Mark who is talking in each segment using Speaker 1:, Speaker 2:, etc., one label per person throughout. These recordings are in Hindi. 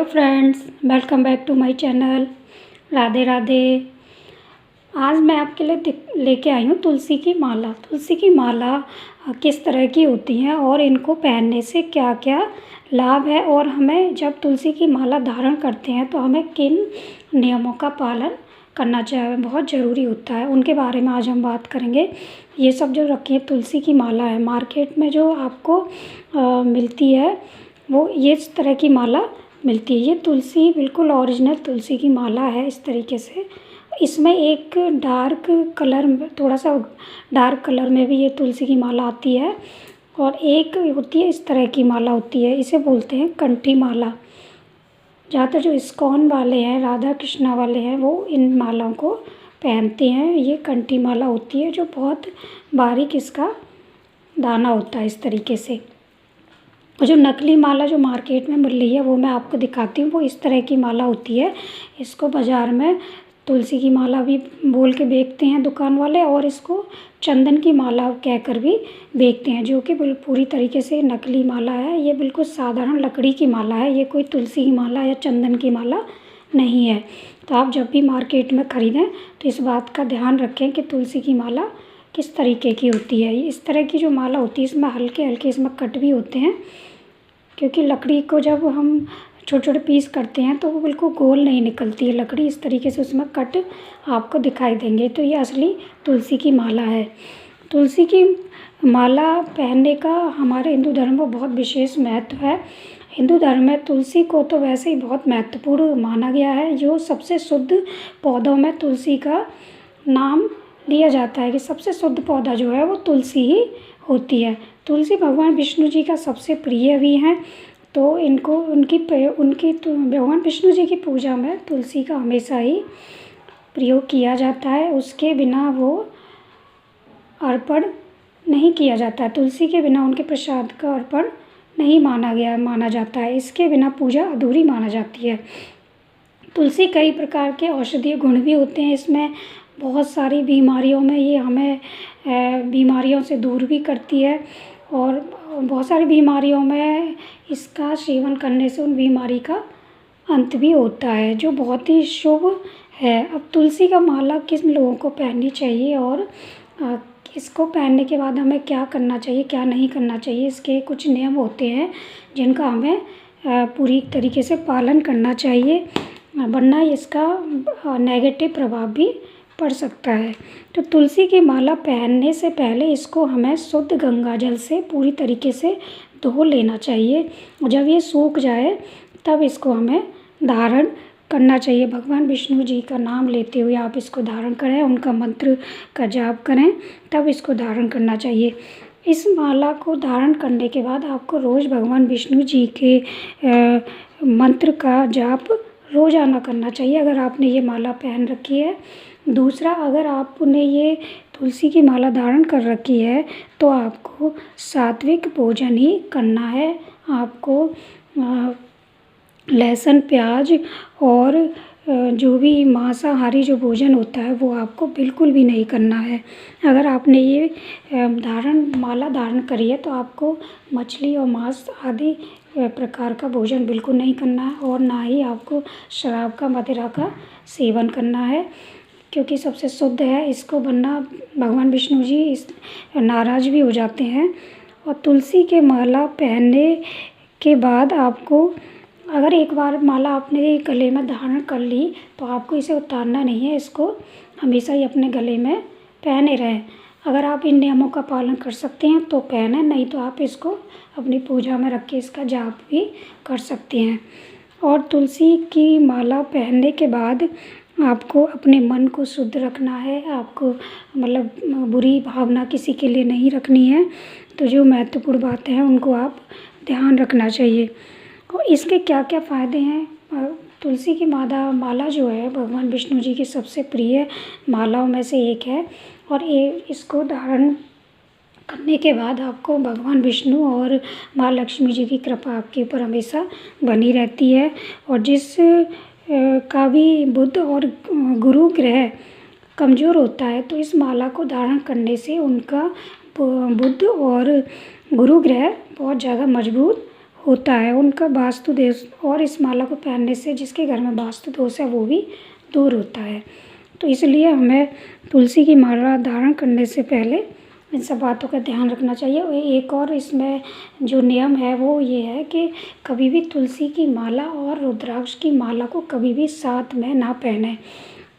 Speaker 1: Friends, welcome back to my channel. Radhe Radhe. आज मैं आपके लिए लेके आई हूँ तुलसी की माला। तुलसी की माला किस तरह की होती हैं और इनको पहनने से क्या क्या लाभ है, और हमें जब तुलसी की माला धारण करते हैं तो हमें किन नियमों का पालन करना चाहिए, बहुत ज़रूरी होता है, उनके बारे में आज हम बात करेंगे। ये सब जो रखी है तुलसी की माला है, मार्केट में जो आपको मिलती है वो ये इस तरह की माला मिलती है। ये तुलसी बिल्कुल ओरिजिनल तुलसी की माला है इस तरीके से। इसमें एक डार्क कलर, थोड़ा सा डार्क कलर में भी ये तुलसी की माला आती है, और एक होती है इस तरह की माला होती है, इसे बोलते हैं कंठी माला। ज़्यादातर जो इस्कॉन वाले हैं, राधा कृष्णा वाले हैं, वो इन मालाओं को पहनते हैं। ये कंठी माला होती है जो बहुत बारीक इसका दाना होता है इस तरीके से। और जो नकली माला जो मार्केट में मिल रही है वो मैं आपको दिखाती हूँ। वो इस तरह की माला होती है। इसको बाज़ार में तुलसी की माला भी बोल के बेचते हैं दुकान वाले, और इसको चंदन की माला कहकर भी बेचते हैं, जो कि पूरी तरीके से नकली माला है। ये बिल्कुल साधारण लकड़ी की माला है, ये कोई तुलसी की माला या चंदन की माला नहीं है। तो आप जब भी मार्केट में ख़रीदें तो इस बात का ध्यान रखें कि तुलसी की माला किस तरीके की होती है। इस तरह की जो माला होती है इसमें हल्के हल्के इसमें कट भी होते हैं, क्योंकि लकड़ी को जब हम छोटे छोटे पीस करते हैं तो वो बिल्कुल गोल नहीं निकलती है लकड़ी, इस तरीके से उसमें कट आपको दिखाई देंगे। तो ये असली तुलसी की माला है। तुलसी की माला पहनने का हमारे हिंदू धर्म में बहुत विशेष महत्व है। हिंदू धर्म में तुलसी को तो वैसे ही बहुत महत्वपूर्ण माना गया है। जो सबसे शुद्ध पौधों में तुलसी का नाम लिया जाता है कि सबसे शुद्ध पौधा जो है वो तुलसी ही होती है। तुलसी भगवान विष्णु जी का सबसे प्रिय भी हैं, तो इनको उनकी भगवान विष्णु जी की पूजा में तुलसी का हमेशा ही प्रयोग किया जाता है। उसके बिना वो अर्पण नहीं किया जाता है। तुलसी के बिना उनके प्रसाद का अर्पण नहीं माना जाता है। इसके बिना पूजा अधूरी माना जाती है। तुलसी कई प्रकार के औषधीय गुण भी होते हैं इसमें। बहुत सारी बीमारियों में ये हमें बीमारियों से दूर भी करती है, और बहुत सारी बीमारियों में इसका सेवन करने से उन बीमारी का अंत भी होता है, जो बहुत ही शुभ है। अब तुलसी का माला किस लोगों को पहननी चाहिए, और इसको पहनने के बाद हमें क्या करना चाहिए, क्या नहीं करना चाहिए, इसके कुछ नियम होते हैं जिनका हमें पूरी तरीके से पालन करना चाहिए, वरना इसका नेगेटिव प्रभाव भी पड़ सकता है। तो तुलसी की माला पहनने से पहले इसको हमें शुद्ध गंगा जल से पूरी तरीके से धो लेना चाहिए। जब ये सूख जाए तब इसको हमें धारण करना चाहिए। भगवान विष्णु जी का नाम लेते हुए आप इसको धारण करें, उनका मंत्र का जाप करें, तब इसको धारण करना चाहिए। इस माला को धारण करने के बाद आपको रोज़ भगवान विष्णु जी के मंत्र का जाप रोज़ाना करना चाहिए, अगर आपने ये माला पहन रखी है। दूसरा, अगर आपने ये तुलसी की माला धारण कर रखी है तो आपको सात्विक भोजन ही करना है। आपको लहसुन, प्याज और जो भी मांसाहारी जो भोजन होता है वो आपको बिल्कुल भी नहीं करना है। अगर आपने ये माला धारण करी है तो आपको मछली और मांस आदि प्रकार का भोजन बिल्कुल नहीं करना है, और ना ही आपको शराब का, मदिरा का सेवन करना है, क्योंकि सबसे शुद्ध है। इसको वरना भगवान विष्णु जी इस नाराज़ भी हो जाते हैं। और तुलसी के माला पहनने के बाद आपको, अगर एक बार माला आपने गले में धारण कर ली तो आपको इसे उतारना नहीं है, इसको हमेशा ही अपने गले में पहने रहें। अगर आप इन नियमों का पालन कर सकते हैं तो पहने, नहीं तो आप इसको अपनी पूजा में रख के इसका जाप भी कर सकते हैं। और तुलसी की माला पहनने के बाद आपको अपने मन को शुद्ध रखना है। आपको मतलब बुरी भावना किसी के लिए नहीं रखनी है। तो जो महत्वपूर्ण बातें हैं उनको आप ध्यान रखना चाहिए। और इसके क्या क्या फ़ायदे हैं, तुलसी की माला जो है भगवान विष्णु जी की सबसे प्रिय मालाओं में से एक है, और इसको धारण करने के बाद आपको भगवान विष्णु और माँ लक्ष्मी जी की कृपा आपके ऊपर हमेशा बनी रहती है। और जिस का भी बुध और गुरु ग्रह कमज़ोर होता है तो इस माला को धारण करने से उनका बुध और गुरु ग्रह बहुत ज़्यादा मजबूत होता है उनका वास्तु दोष, और इस माला को पहनने से जिसके घर में वास्तु दोष है वो भी दूर होता है। तो इसलिए हमें तुलसी की माला धारण करने से पहले इन सब बातों का ध्यान रखना चाहिए। और एक और इसमें जो नियम है वो ये है कि कभी भी तुलसी की माला और रुद्राक्ष की माला को कभी भी साथ में ना पहने,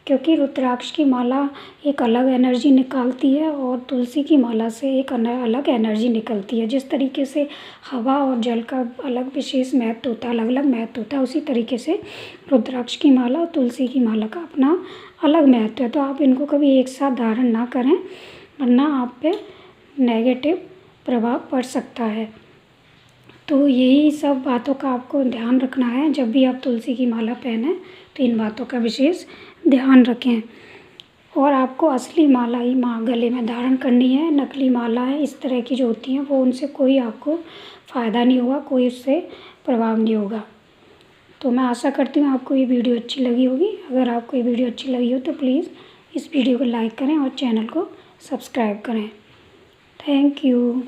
Speaker 1: क्योंकि रुद्राक्ष की माला एक अलग एनर्जी निकालती है और तुलसी की माला से एक अलग एनर्जी निकलती है। जिस तरीके से हवा और जल का अलग विशेष महत्व होता है, अलग अलग महत्व होता है, उसी तरीके से रुद्राक्ष की माला और तुलसी की माला का अपना अलग महत्व है। तो आप इनको कभी एक साथ धारण ना करें, वरना आप पे नेगेटिव प्रभाव पड़ सकता है। तो यही सब बातों का आपको ध्यान रखना है। जब भी आप तुलसी की माला पहनें तो इन बातों का विशेष ध्यान रखें। और आपको असली माला ही गले में धारण करनी है। नकली माला है इस तरह की जो होती हैं वो, उनसे कोई आपको फ़ायदा नहीं होगा, कोई उससे प्रभाव नहीं होगा। तो मैं आशा करती हूँ आपको ये वीडियो अच्छी लगी होगी। अगर आपको ये वीडियो अच्छी लगी हो तो प्लीज़ इस वीडियो को लाइक करें और चैनल को सब्सक्राइब करें। Thank you.